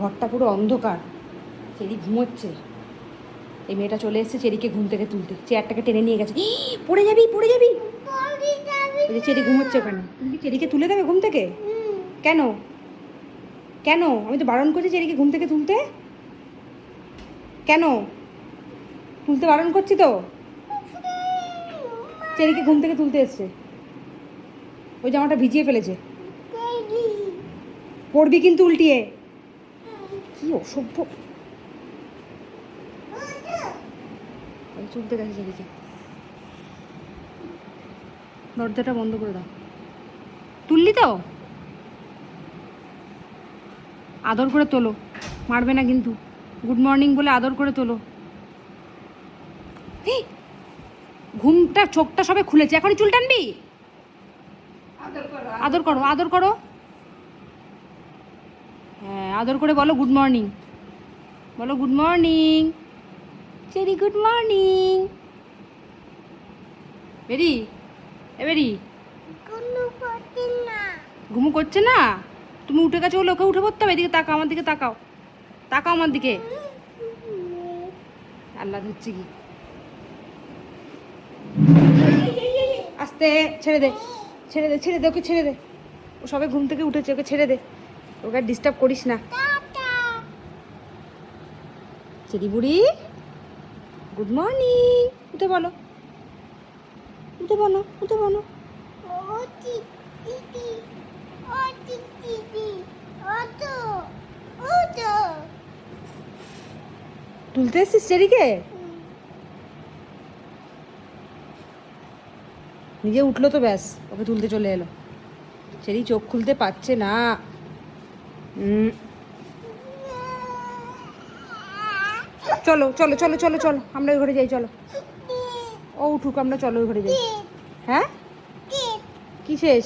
ঘরটা পুরো অন্ধকার। চেরি ঘুমোচ্ছে। এই মেয়েটা চলে এসেছে চেরিকে ঘুম থেকে তুলতে, চেয়ারটাকে টেনে নিয়ে গেছে। পড়ে যাবি পড়ে যাবি। ওই যে চেরি ঘুমোচ্ছে ওখানে, তুমি কি চেরিকে তুলে দেবে ঘুম থেকে? কেন কেন? আমি তো বারণ করছি চেরিকে ঘুম থেকে তুলতে। কেন তুলতে বারণ করছি তো? চেরিকে ঘুম থেকে তুলতে এসছে। ওই জামাটা ভিজিয়ে ফেলেছে, পড়বি কিন্তু উল্টিয়ে। কি অসভ্য। চলতে গেছে চেরিকে। দরজাটা বন্ধ করে দাও। তুললি তো? আদর করে তোলো, মারবে না কিন্তু। গুড মর্নিং বলে আদর করে তোলো। ঘুমটা চোখটা সবে খুলেছে, এখনই চুল টানবি? আদর করো আদর করো। হ্যাঁ আদর করে বলো গুড মর্নিং, বলো good morning Cherry, good morning. বেরি এবেরি ঘুমু করছে না? তুমি উঠে গেছো বলে ওকে উঠে পড়তে হবে। এদিকে তাকাও, আমার দিকে তাকাও, তাকাও আমার দিকে। আল্লাহ হচ্ছে কি, আস্তে ছেড়ে দে ছেড়ে দে ছেড়ে দে, ওকে ছেড়ে দে। ও সবে ঘুম থেকে উঠেছে, ওকে ছেড়ে দে, ওকে আর ডিস্টার্ব করিস না। চেরি বুড়ি গুড মর্নিং। উঠে বলো, উঠে বলো, উঠে বলো। তুলতে এসছিস চেরিকে? নিজে উঠলো তো ব্যাস, ওকে তুলতে চলে এলো। চেরি চোখ খুলতে পারছে না। চলো চলো চলো চলো চলো, আমরা ওই ঘরে যাই, চলো। ও উঠুক, আমরা চলো ওই ঘরে যাই। হ্যাঁ কি শেষ?